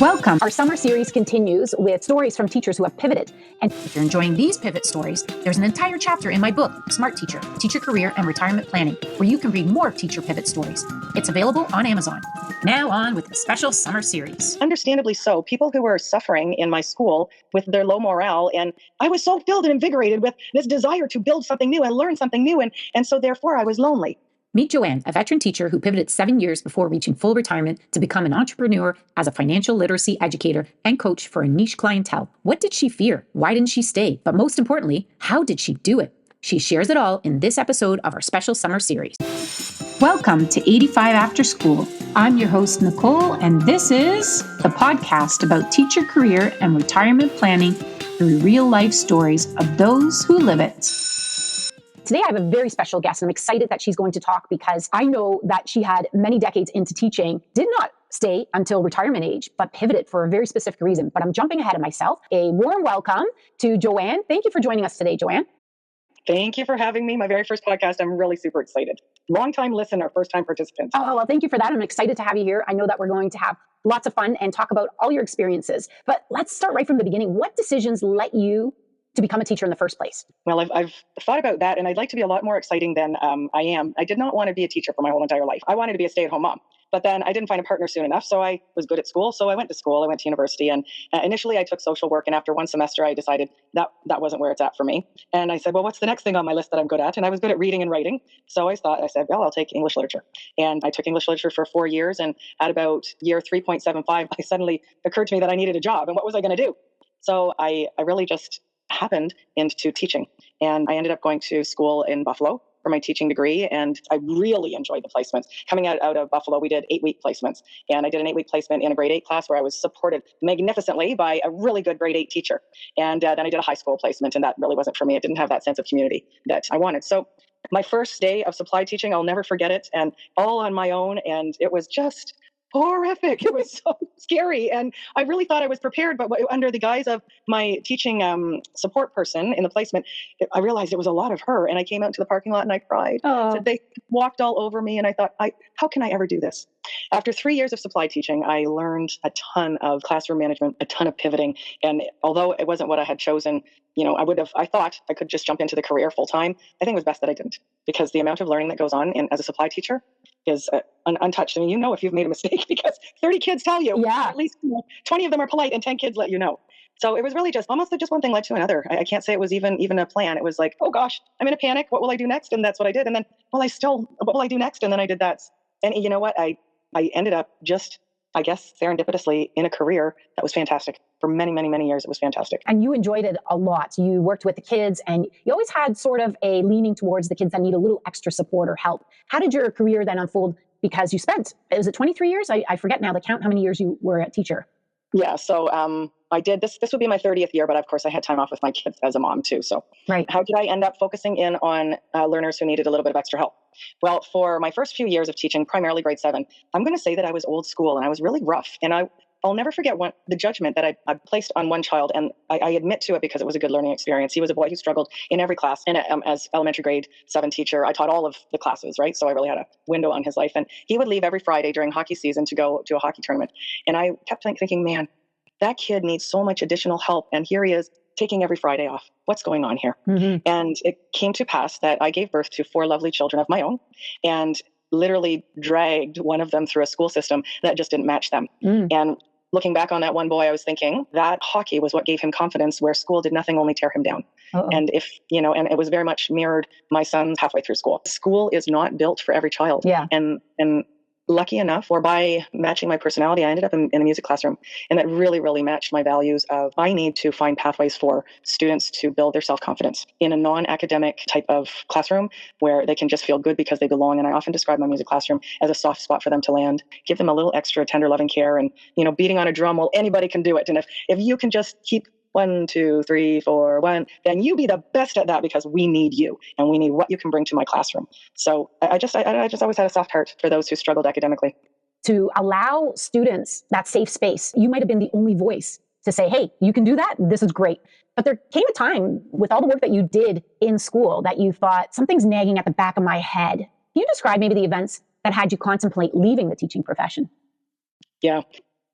Welcome. Our summer series continues with stories from teachers who have pivoted. And if you're enjoying these pivot stories, there's an entire chapter in my book, Smart Teacher, Teacher Career and Retirement Planning, where you can read more teacher pivot stories. It's available on Amazon. Now on with the special summer series. Understandably so. People who were suffering in my school with their low morale, and I was so filled and invigorated with this desire to build something new and learn something new, and so therefore I was lonely. Meet Joanne, a veteran teacher who pivoted 7 years before reaching full retirement to become an entrepreneur as a financial literacy educator and coach for a niche clientele. What did she fear? Why didn't she stay? But most importantly, how did she do it? She shares it all in this episode of our special summer series. Welcome to 85 After School. I'm your host, Nicole, and this is the podcast about teacher career and retirement planning through real-life stories of those who live it. Today, I have a very special guest, and I'm excited that she's going to talk because I know that she had many decades into teaching, did not stay until retirement age, but pivoted for a very specific reason. But I'm jumping ahead of myself. A warm welcome to Joanne. Thank you for joining us today, Joanne. Thank you for having me. My very first podcast. I'm really super excited. Long-time listener, first-time participant. Oh, well, thank you for that. I'm excited to have you here. I know that we're going to have lots of fun and talk about all your experiences. But let's start right from the beginning. What decisions led you to become a teacher in the first place? Well, I've thought about that, and I'd like to be a lot more exciting than I am. I did not want to be a teacher for my whole entire life. I wanted to be a stay-at-home mom. But then I didn't find a partner soon enough, so I was good at school. So I went to school. I went to university, and initially I took social work. And after one semester, I decided that wasn't where it's at for me. And I said, well, what's the next thing on my list that I'm good at? And I was good at reading and writing. So I said, well, I'll take English literature. And I took English literature for 4 years. And at about year 3.75, I suddenly occurred to me that I needed a job. And what was I going to do? So I really just happened into teaching. And I ended up going to school in Buffalo for my teaching degree. And I really enjoyed the placements. Coming out of Buffalo, we did 8-week placements. And I did an 8-week placement in a grade 8 class where I was supported magnificently by a really good grade 8 teacher. And then I did a high school placement, and that really wasn't for me. It didn't have that sense of community that I wanted. So my first day of supply teaching, I'll never forget it, and all on my own. And it was just horrific. It was so scary. And I really thought I was prepared, but under the guise of my teaching support person in the placement, I realized it was a lot of her. And I came out to the parking lot and I cried. Oh. So they walked all over me, and I thought, how can I ever do this? After 3 years of supply teaching, I learned a ton of classroom management, a ton of pivoting. And although it wasn't what I had chosen, I thought I could just jump into the career full time. I think it was best that I didn't, because the amount of learning that goes on as a supply teacher is untouched. I mean, if you've made a mistake because 30 kids tell you, at least 20 of them are polite and 10 kids let you know. So it was really just almost just one thing led to another. I can't say it was even a plan. It was like, oh gosh, I'm in a panic. What will I do next? And that's what I did. And then, what will I do next? And then I did that. And you know what? I ended up just, I guess, serendipitously in a career that was fantastic. For many, many, many years, it was fantastic. And you enjoyed it a lot. You worked with the kids, and you always had sort of a leaning towards the kids that need a little extra support or help. How did your career then unfold? Because you spent, was it 23 years? I forget now the count, how many years you were a teacher. Yeah, so I did this would be my 30th year, but of course I had time off with my kids as a mom too. So How did I end up focusing in on learners who needed a little bit of extra help? Well, for my first few years of teaching, primarily grade 7, I'm going to say that I was old school and I was really rough. And I'll never forget the judgment that I placed on one child, and I admit to it because it was a good learning experience. He was a boy who struggled in every class. And as elementary grade 7 teacher, I taught all of the classes, right? So I really had a window on his life. And he would leave every Friday during hockey season to go to a hockey tournament. And I kept thinking, man, that kid needs so much additional help. And here he is taking every Friday off. What's going on here? Mm-hmm. And it came to pass that I gave birth to 4 lovely children of my own, and literally dragged one of them through a school system that just didn't match them. And looking back on that one boy, I was thinking that hockey was what gave him confidence, where school did nothing, only tear him down. Uh-oh. And and it was very much mirrored my son's halfway through school. School is not built for every child. Yeah. And lucky enough, or by matching my personality, I ended up in a music classroom. And that really, really matched my values of I need to find pathways for students to build their self-confidence in a non-academic type of classroom where they can just feel good because they belong. And I often describe my music classroom as a soft spot for them to land, give them a little extra tender, loving care, and, beating on a drum, well, anybody can do it. And if you can just keep 1, 2, 3, 4, 1, then you be the best at that, because we need you and we need what you can bring to my classroom. So I just always had a soft heart for those who struggled academically. To allow students that safe space, you might have been the only voice to say, hey, you can do that. This is great. But there came a time with all the work that you did in school that you thought something's nagging at the back of my head. Can you describe maybe the events that had you contemplate leaving the teaching profession? Yeah.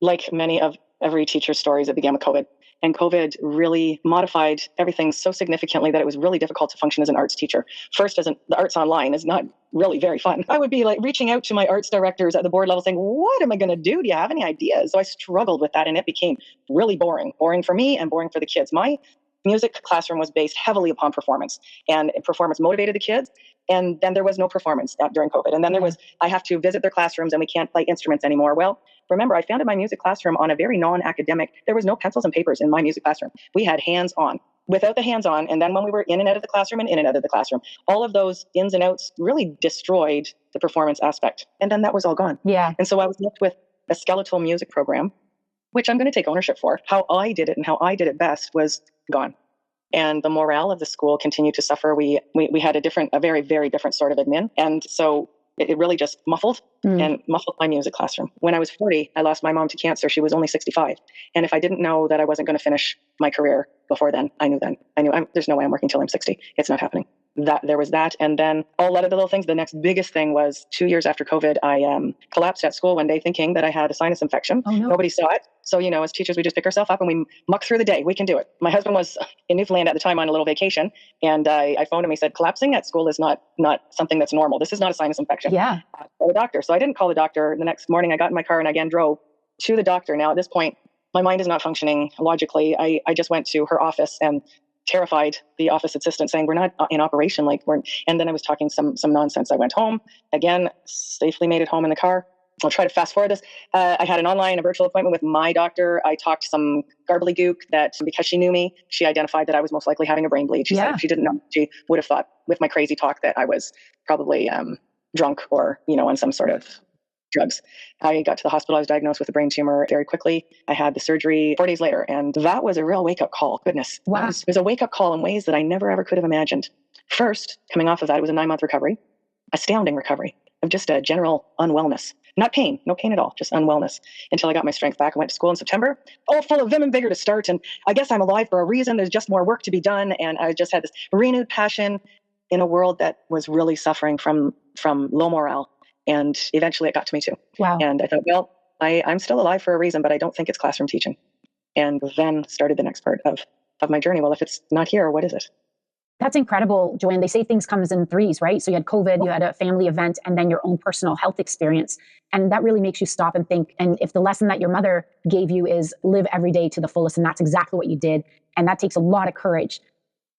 Like many of every teacher's stories, it began with COVID. And COVID really modified everything so significantly that it was really difficult to function as an arts teacher. First, the arts online is not really very fun. I would be like reaching out to my arts directors at the board level saying, what am I going to do? Do you have any ideas? So I struggled with that, and it became really boring for me and boring for the kids. My music classroom was based heavily upon performance, and performance motivated the kids. And then there was no performance during COVID. And then there was, I have to visit their classrooms and we can't play instruments anymore. Well, remember, I founded my music classroom on a very non-academic, there was no pencils and papers in my music classroom. We had hands-on. Without the hands-on, and then when we were in and out of the classroom and in and out of the classroom, all of those ins and outs really destroyed the performance aspect. And then that was all gone. Yeah. And so I was left with a skeletal music program, which I'm going to take ownership for. How I did it and how I did it best was gone. And the morale of the school continued to suffer. We had a very, very different sort of admin. And so it really just muffled my music classroom. When I was 40, I lost my mom to cancer. She was only 65. And if I didn't know that I wasn't going to finish my career before then, I knew there's no way I'm working till I'm 60. It's not happening. There was that. And then a lot of the little things. The next biggest thing was 2 years after COVID, I collapsed at school one day thinking that I had a sinus infection. Oh, no. Nobody saw it. So, as teachers, we just pick ourselves up and we muck through the day. We can do it. My husband was in Newfoundland at the time on a little vacation. And I phoned him. He said, collapsing at school is not something that's normal. This is not a sinus infection. Yeah. Call the doctor. So I didn't call the doctor. The next morning, I got in my car and again drove to the doctor. Now, at this point, my mind is not functioning logically. I just went to her office and terrified the office assistant saying, we're not in operation. And then I was talking some nonsense. I went home again, safely made it home in the car. I'll try to fast forward this. I had a virtual appointment with my doctor. I talked some gobbledygook that because she knew me, she identified that I was most likely having a brain bleed. She said if she didn't know, she would have thought with my crazy talk that I was probably drunk or, on some sort of drugs. I got to the hospital. I was diagnosed with a brain tumor very quickly. I had the surgery 4 days later, and that was a real wake-up call. Goodness. Wow. It was a wake-up call in ways that I never, ever could have imagined. First, coming off of that, it was a 9-month recovery, astounding recovery of just a general unwellness. Not pain, no pain at all, just unwellness until I got my strength back. I went to school in September, all full of vim and vigor to start. And I guess I'm alive for a reason. There's just more work to be done. And I just had this renewed passion in a world that was really suffering from low morale. And eventually it got to me too. Wow. And I thought, well, I'm still alive for a reason, but I don't think it's classroom teaching. And then started the next part of my journey. Well, if it's not here, what is it? That's incredible, Joanne. They say things comes in threes, right? So you had COVID, you had a family event, and then your own personal health experience. And that really makes you stop and think. And if the lesson that your mother gave you is live every day to the fullest, and that's exactly what you did, and that takes a lot of courage.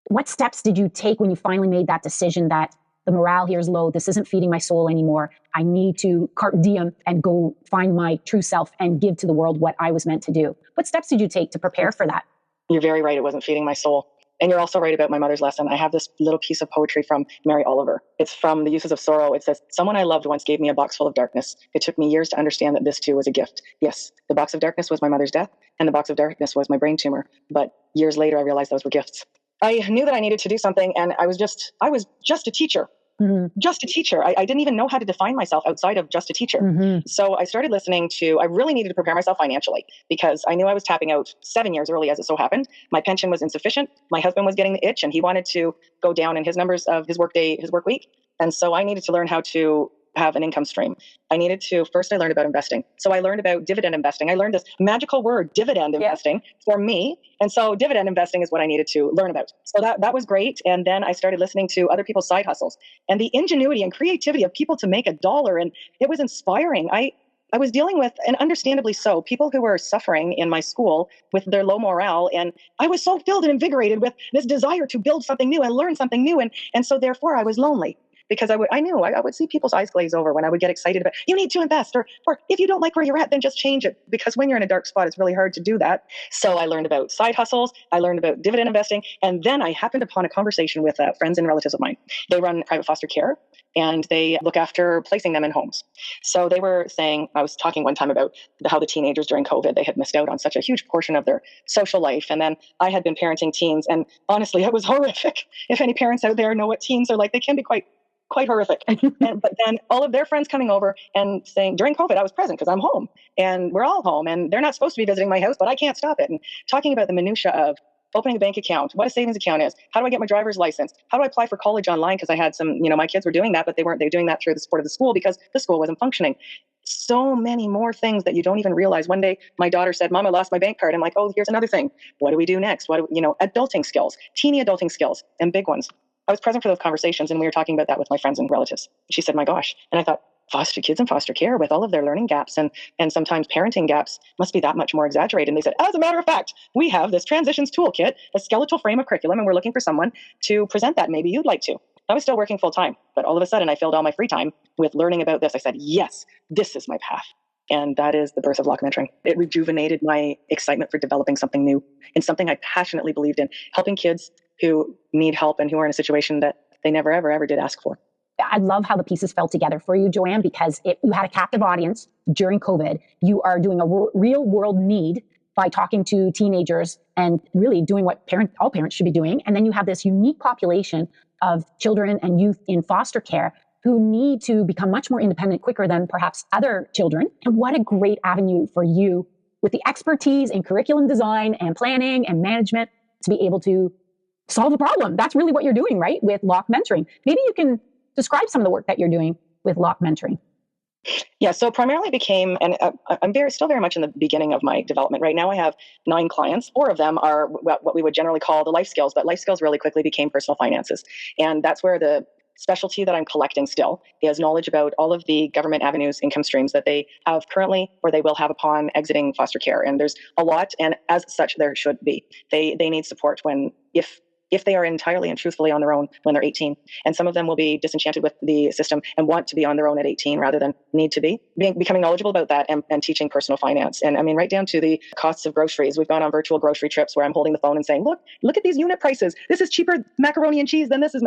What steps did you take when you finally made that decision that the morale here is low, this isn't feeding my soul anymore, I need to carte diem and go find my true self and give to the world what I was meant to do? What steps did you take to prepare for that? You're very right. It wasn't feeding my soul. And you're also right about my mother's lesson. I have this little piece of poetry from Mary Oliver. It's from The Uses of Sorrow. It says, someone I loved once gave me a box full of darkness. It took me years to understand that this too was a gift. Yes, the box of darkness was my mother's death, and the box of darkness was my brain tumor. But years later, I realized those were gifts. I knew that I needed to do something, and I was just a teacher. Mm-hmm. Just a teacher. I didn't even know how to define myself outside of just a teacher. Mm-hmm. So I started listening I really needed to prepare myself financially because I knew I was tapping out 7 years early as it so happened. My pension was insufficient. My husband was getting the itch and he wanted to go down in his numbers of his work week. And so I needed to learn how to have an income stream. I learned about investing. So I learned about dividend investing. I learned this magical word, dividend investing, for me. And so dividend investing is what I needed to learn about. So that was great. And then I started listening to other people's side hustles and the ingenuity and creativity of people to make $1. And it was inspiring. I was dealing with, and understandably so, people who were suffering in my school with their low morale. And I was so filled and invigorated with this desire to build something new and learn something new. And so therefore I was lonely. Because I knew I would see people's eyes glaze over when I would get excited about, you need to invest, or if you don't like where you're at, then just change it. Because when you're in a dark spot, it's really hard to do that. So I learned about side hustles. I learned about dividend investing. And then I happened upon a conversation with friends and relatives of mine. They run private foster care and they look after placing them in homes. So they were saying, I was talking one time about how the teenagers during COVID, they had missed out on such a huge portion of their social life. And then I had been parenting teens. And honestly, it was horrific. If any parents out there know what teens are like, they can be quite horrific. But then all of their friends coming over and saying, during COVID, I was present because I'm home and we're all home and they're not supposed to be visiting my house, but I can't stop it. And talking about the minutia of opening a bank account, what a savings account is, how do I get my driver's license, how do I apply for college online? Because I had some, my kids were doing that, but they weren't doing that through the support of the school because the school wasn't functioning. so many more things that you don't even realize. One day, my daughter said, "Mom, I lost my bank card." I'm like, "Oh, here's another thing. What do we do next? Adulting skills, teeny adulting skills, and big ones." I was present for those conversations, and we were talking about that with my friends and relatives. She said, "My gosh," and I thought, foster kids in foster care with all of their learning gaps and sometimes parenting gaps must be that much more exaggerated. And they said, "As a matter of fact, we have this transitions toolkit, a skeletal frame of curriculum, and we're looking for someone to present that. Maybe you'd like to." I was still working full time, but all of a sudden I filled all my free time with learning about this. I said, yes, this is my path. And that is the birth of Locke Mentoring. It rejuvenated my excitement for developing something new and something I passionately believed in, helping kids who need help and who are in a situation that they never, ever, ever did ask for. I love how the pieces fell together for you, Joanne, because you had a captive audience during COVID. You are doing a real world need by talking to teenagers and really doing what all parents should be doing. And then you have this unique population of children and youth in foster care who need to become much more independent quicker than perhaps other children. And what a great avenue for you with the expertise in curriculum design and planning and management to be able to solve a problem. That's really what you're doing, right? With Locke Mentoring. Maybe you can describe some of the work that you're doing with Locke Mentoring. Yeah, so primarily I'm still very much in the beginning of my development. Right now I have 9 clients. 4 of them are what we would generally call the life skills, but life skills really quickly became personal finances. And that's where the specialty that I'm collecting still is knowledge about all of the government avenues, income streams that they have currently or they will have upon exiting foster care. And there's a lot, and as such, there should be. They need support if they are entirely and truthfully on their own when they're 18. And some of them will be disenchanted with the system and want to be on their own at 18 rather than need to be. Becoming knowledgeable about that and teaching personal finance. And I mean, right down to the costs of groceries. We've gone on virtual grocery trips where I'm holding the phone and saying, look at these unit prices. This is cheaper macaroni and cheese than this is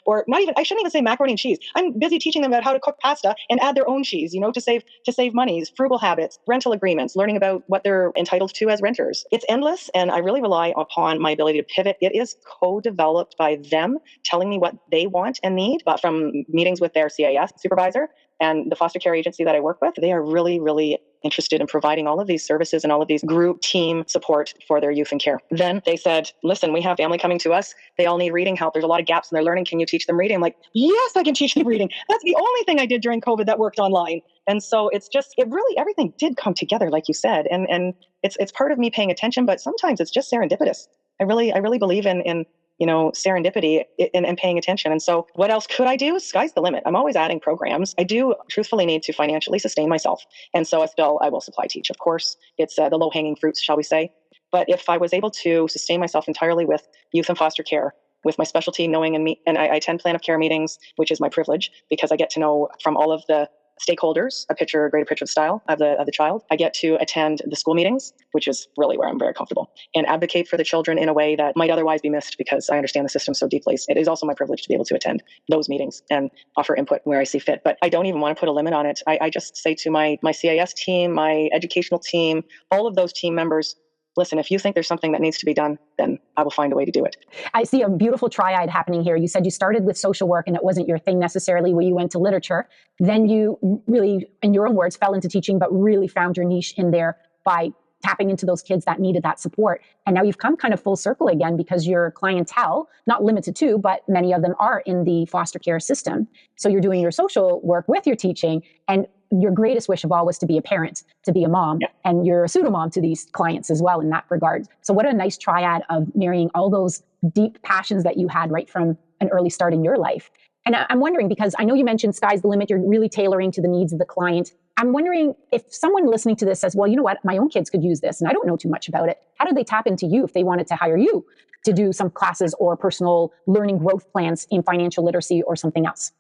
or not even, I shouldn't even say macaroni and cheese. I'm busy teaching them about how to cook pasta and add their own cheese, to save money, frugal habits, rental agreements, learning about what they're entitled to as renters. It's endless. And I really rely upon my ability to pivot. It is co-developed by them telling me what they want and need, but from meetings with their CAS supervisor and the foster care agency that I work with, they are really, really interested in providing all of these services and all of these group team support for their youth in care. Then they said, "Listen, we have family coming to us. They all need reading help. There's a lot of gaps in their learning. Can you teach them reading?" I'm like, "Yes, I can teach them reading." That's the only thing I did during COVID that worked online. And so it really, everything did come together, like you said. And it's part of me paying attention, but sometimes it's just serendipitous. I really believe in serendipity and paying attention. And so what else could I do? Sky's the limit. I'm always adding programs. I do truthfully need to financially sustain myself. And so I will supply teach. Of course, it's the low hanging fruits, shall we say. But if I was able to sustain myself entirely with youth and foster care, with my specialty knowing and I attend plan of care meetings, which is my privilege because I get to know from all of the stakeholders, a greater picture of style of the child. I get to attend the school meetings, which is really where I'm very comfortable, and advocate for the children in a way that might otherwise be missed because I understand the system so deeply. It is also my privilege to be able to attend those meetings and offer input where I see fit. But I don't even want to put a limit on it. I just say to my CAS team, my educational team, all of those team members, listen, if you think there's something that needs to be done, then I will find a way to do it. I see a beautiful triad happening here. You said you started with social work and it wasn't your thing necessarily where you went to literature. Then you really, in your own words, fell into teaching, but really found your niche in there by tapping into those kids that needed that support. And now you've come kind of full circle again because your clientele, not limited to, but many of them are in the foster care system. So you're doing your social work with your teaching, and your greatest wish of all was to be a parent, to be a mom, and you're a pseudo-mom to these clients as well in that regard. So what a nice triad of marrying all those deep passions that you had right from an early start in your life. And I'm wondering, because I know you mentioned sky's the limit, you're really tailoring to the needs of the client. I'm wondering if someone listening to this says, well, you know what, my own kids could use this and I don't know too much about it. How do they tap into you if they wanted to hire you to do some classes or personal learning growth plans in financial literacy or something else?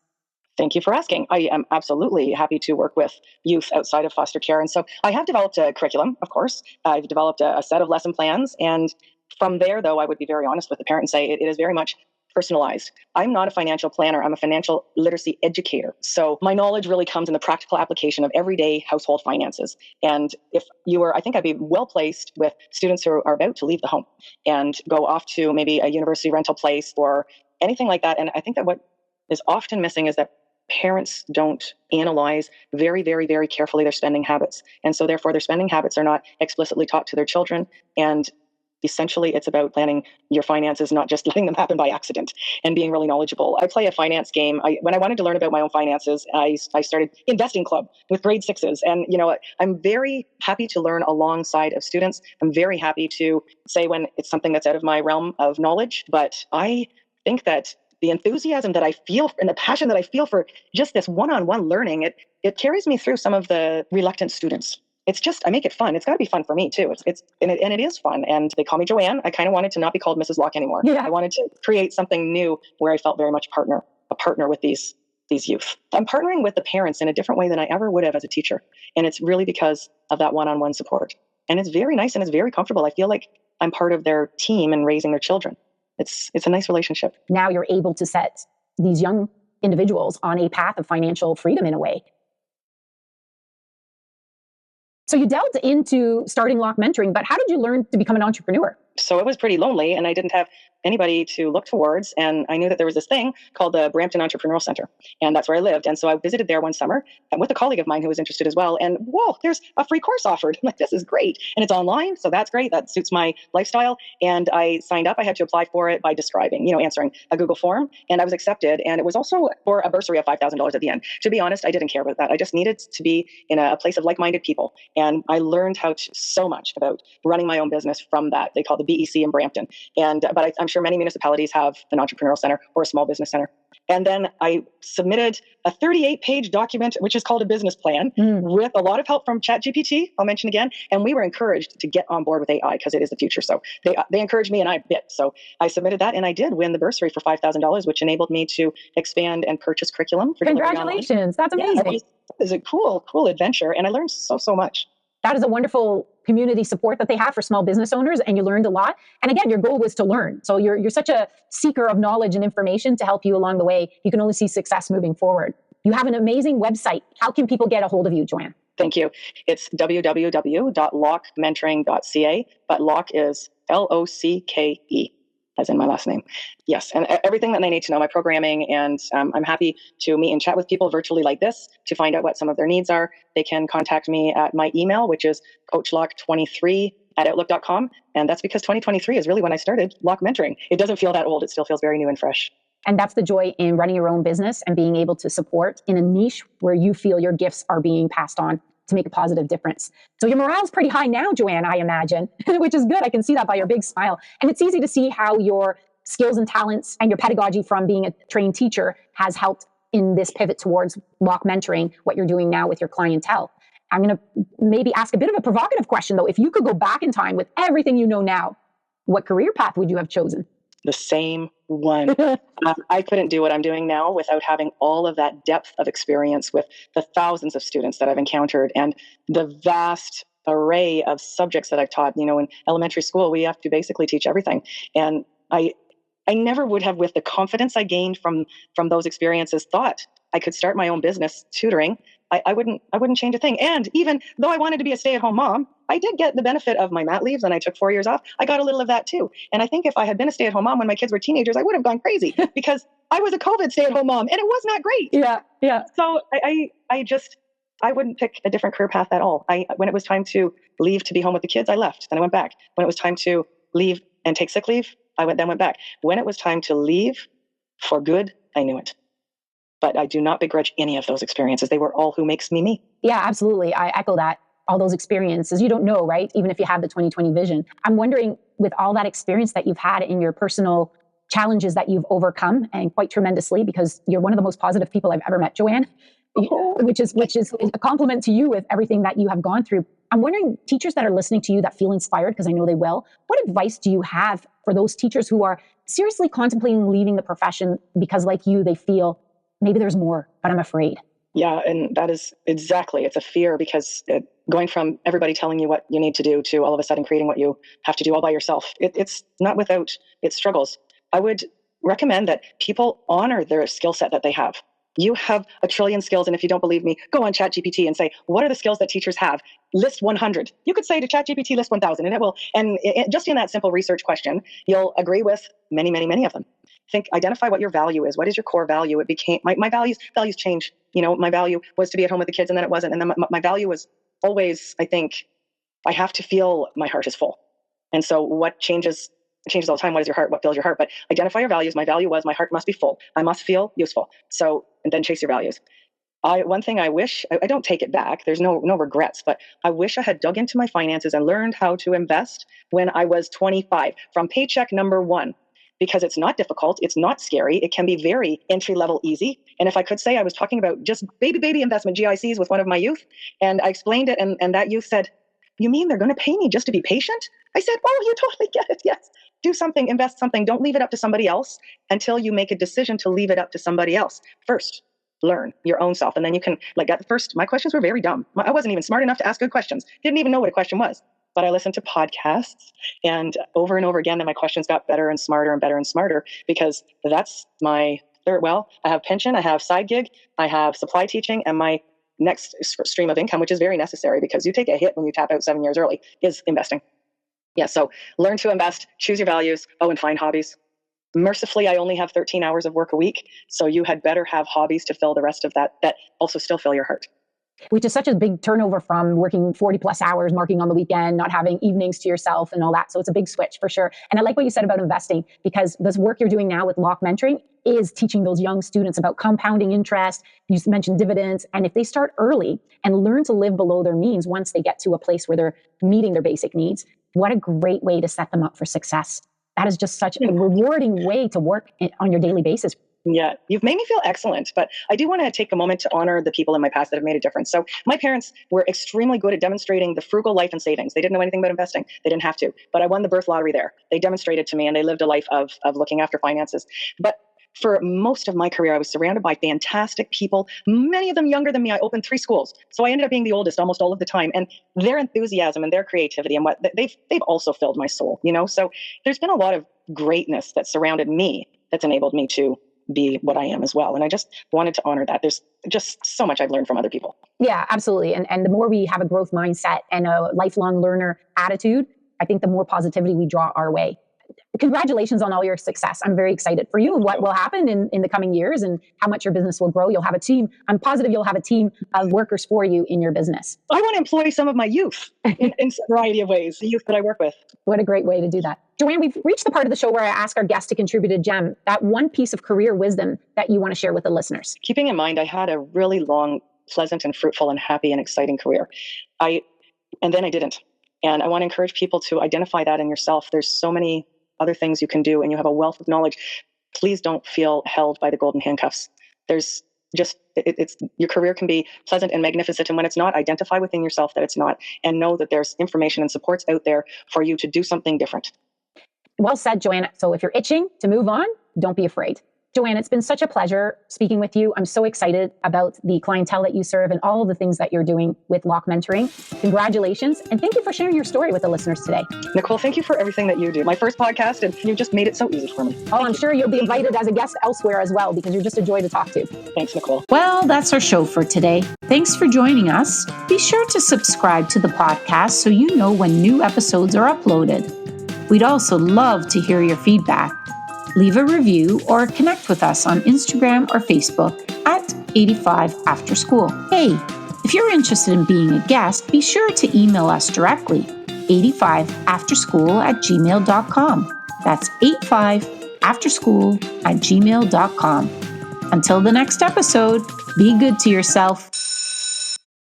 Thank you for asking. I am absolutely happy to work with youth outside of foster care. And so I have developed a curriculum, of course. I've developed a set of lesson plans. And from there, though, I would be very honest with the parent and say it is very much personalized. I'm not a financial planner. I'm a financial literacy educator. So my knowledge really comes in the practical application of everyday household finances. And I think I'd be well placed with students who are about to leave the home and go off to maybe a university rental place or anything like that. And I think that what is often missing is that parents don't analyze very, very, very carefully their spending habits. And so therefore their spending habits are not explicitly taught to their children. And essentially it's about planning your finances, not just letting them happen by accident, and being really knowledgeable. I play a finance game. When I wanted to learn about my own finances, I started investing club with grade sixes. And, I'm very happy to learn alongside of students. I'm very happy to say when it's something that's out of my realm of knowledge, but I think that the enthusiasm that I feel and the passion that I feel for just this one-on-one learning, it carries me through some of the reluctant students. It's just, I make it fun. It's got to be fun for me too. And it is fun. And they call me Joanne. I kind of wanted to not be called Mrs. Locke anymore. Yeah. I wanted to create something new where I felt very much a partner with these youth. I'm partnering with the parents in a different way than I ever would have as a teacher. And it's really because of that one-on-one support. And it's very nice and it's very comfortable. I feel like I'm part of their team in raising their children. It's a nice relationship. Now you're able to set these young individuals on a path of financial freedom in a way. So you delved into starting Locke Mentoring, but how did you learn to become an entrepreneur? So it was pretty lonely and I didn't have anybody to look towards. And I knew that there was this thing called the Brampton Entrepreneurial Center. And that's where I lived. And so I visited there one summer with a colleague of mine who was interested as well. And whoa, there's a free course offered. I'm like, this is great. And it's online. So that's great. That suits my lifestyle. And I signed up. I had to apply for it by describing, answering a Google form. And I was accepted. And it was also for a bursary of $5,000 at the end. To be honest, I didn't care about that. I just needed to be in a place of like-minded people. And I learned so much about running my own business from that. They call the BEC in Brampton. But I'm sure many municipalities have an entrepreneurial center or a small business center. And then I submitted a 38-page document, which is called a business plan, with a lot of help from ChatGPT, I'll mention again. And we were encouraged to get on board with AI because it is the future. So they encouraged me and I bit. So I submitted that and I did win the bursary for $5,000, which enabled me to expand and purchase curriculum. Congratulations. That's amazing. Yeah, it was a cool adventure. And I learned so much. That is a wonderful community support that they have for small business owners, and you learned a lot. And again, your goal was to learn. So you're such a seeker of knowledge and information to help you along the way. You can only see success moving forward. You have an amazing website. How can people get a hold of you, Joanne? Thank you. It's www.lockementoring.ca, but Locke is Locke, as in my last name. Yes, and everything that they need to know, my programming, and I'm happy to meet and chat with people virtually like this to find out what some of their needs are. They can contact me at my email, which is coachlocke23@outlook.com, and that's because 2023 is really when I started Locke Mentoring. It doesn't feel that old. It still feels very new and fresh. And that's the joy in running your own business and being able to support in a niche where you feel your gifts are being passed on to make a positive difference. So your morale's pretty high now, Joanne, I imagine, which is good. I can see that by your big smile. And it's easy to see how your skills and talents and your pedagogy from being a trained teacher has helped in this pivot towards Locke Mentoring, what you're doing now with your clientele. I'm going to maybe ask a bit of a provocative question, though. If you could go back in time with everything you know now, what career path would you have chosen? The same one. I couldn't do what I'm doing now without having all of that depth of experience with the thousands of students that I've encountered and the vast array of subjects that I've taught. In elementary school, we have to basically teach everything. And I never would have, with the confidence I gained from those experiences, thought I could start my own business tutoring. I wouldn't change a thing. And even though I wanted to be a stay-at-home mom, I did get the benefit of my mat leaves and I took 4 years off. I got a little of that too. And I think if I had been a stay-at-home mom when my kids were teenagers, I would have gone crazy because I was a COVID stay-at-home mom and it was not great. Yeah. So I wouldn't pick a different career path at all. When it was time to leave to be home with the kids, I left. Then I went back. When it was time to leave and take sick leave, I went back. When it was time to leave for good, I knew it. But I do not begrudge any of those experiences. They were all who makes me me. Yeah, absolutely. I echo that. All those experiences, you don't know, right? Even if you have the 2020 vision. I'm wondering, with all that experience that you've had in your personal challenges that you've overcome, and quite tremendously, because you're one of the most positive people I've ever met, Joanne, which is a compliment to you with everything that you have gone through. I'm wondering, teachers that are listening to you that feel inspired, because I know they will, what advice do you have for those teachers who are seriously contemplating leaving the profession because, like you, they feel maybe there's more, but I'm afraid? Yeah, and that is exactly, it's a fear because going from everybody telling you what you need to do to all of a sudden creating what you have to do all by yourself, it's not without its struggles. I would recommend that people honor their skill set that they have. You have a trillion skills, and if you don't believe me, go on ChatGPT and say, what are the skills that teachers have? List 100. You could say to ChatGPT, list 1,000, and it will. And just in that simple research question, you'll agree with many of them. Identify what your value is. What is your core value? It became, my values change. My value was to be at home with the kids, and then it wasn't. And then my value was always, I think, I have to feel my heart is full. And so what changes all the time. What is your heart? What fills your heart? But identify your values. My value was my heart must be full. I must feel useful. So, and then chase your values. One thing I wish, I don't take it back. There's no regrets, but I wish I had dug into my finances and learned how to invest when I was 25 from paycheck number one, because it's not difficult. It's not scary. It can be very entry level easy. And if I could say, I was talking about just baby investment GICs with one of my youth, and I explained it. And that youth said, "You mean they're going to pay me just to be patient?" I said, "Oh, you totally get it. Yes. Do something, invest something. Don't leave it up to somebody else until you make a decision to leave it up to somebody else. First, learn your own self. And then you can, like at first, my questions were very dumb. I wasn't even smart enough to ask good questions. Didn't even know what a question was. But I listened to podcasts, and over again, then my questions got better and smarter and better and smarter, because that's my third. Well, I have pension, I have side gig, I have supply teaching, and my next stream of income, which is very necessary because you take a hit when you tap out 7 years early, is investing. Yeah, so learn to invest, choose your values. Oh, and find hobbies. Mercifully, I only have 13 hours of work a week, so you had better have hobbies to fill the rest of that also still fill your heart. Which is such a big turnover from working 40 plus hours, marking on the weekend, not having evenings to yourself and all that. So it's a big switch for sure. And I like what you said about investing, because this work you're doing now with Locke Mentoring is teaching those young students about compounding interest. You mentioned dividends. And if they start early and learn to live below their means once they get to a place where they're meeting their basic needs, what a great way to set them up for success. That is just such a rewarding way to work on your daily basis. Yeah, you've made me feel excellent, but I do want to take a moment to honor the people in my past that have made a difference. So my parents were extremely good at demonstrating the frugal life and savings. They didn't know anything about investing. They didn't have to, but I won the birth lottery there. They demonstrated to me, and they lived a life of looking after finances. But for most of my career, I was surrounded by fantastic people, many of them younger than me. I opened 3 schools. So I ended up being the oldest almost all of the time. And their enthusiasm and their creativity and what they've also filled my soul, So there's been a lot of greatness that surrounded me that's enabled me to be what I am as well. And I just wanted to honor that. There's just so much I've learned from other people. Yeah, absolutely. And the more we have a growth mindset and a lifelong learner attitude, I think the more positivity we draw our way. Congratulations on all your success. I'm very excited for you and what will happen in the coming years and how much your business will grow. You'll have a team. I'm positive you'll have a team of workers for you in your business. I want to employ some of my youth in a variety of ways, the youth that I work with. What a great way to do that. Joanne, we've reached the part of the show where I ask our guests to contribute a gem, that one piece of career wisdom that you want to share with the listeners. Keeping in mind, I had a really long, pleasant and fruitful and happy and exciting career. And then I didn't. And I want to encourage people to identify that in yourself. There's so many other things you can do, and you have a wealth of knowledge. Please don't feel held by the golden handcuffs. There's just, it's your career can be pleasant and magnificent. And when it's not, identify within yourself that it's not, and know that there's information and supports out there for you to do something different. Well said, Joanna. So if you're itching to move on, don't be afraid. Joanne, it's been such a pleasure speaking with you. I'm so excited about the clientele that you serve and all of the things that you're doing with Locke Mentoring. Congratulations. And thank you for sharing your story with the listeners today. Nicole, thank you for everything that you do. My first podcast, and you just made it so easy for me. Oh, I'm sure you'll be invited as a guest elsewhere as well, because you're just a joy to talk to. Thanks, Nicole. Well, that's our show for today. Thanks for joining us. Be sure to subscribe to the podcast so you know when new episodes are uploaded. We'd also love to hear your feedback. Leave a review or connect with us on Instagram or Facebook at 85 After School. Hey, if you're interested in being a guest, be sure to email us directly, 85afterschool@gmail.com. That's 85afterschool@gmail.com. Until the next episode, be good to yourself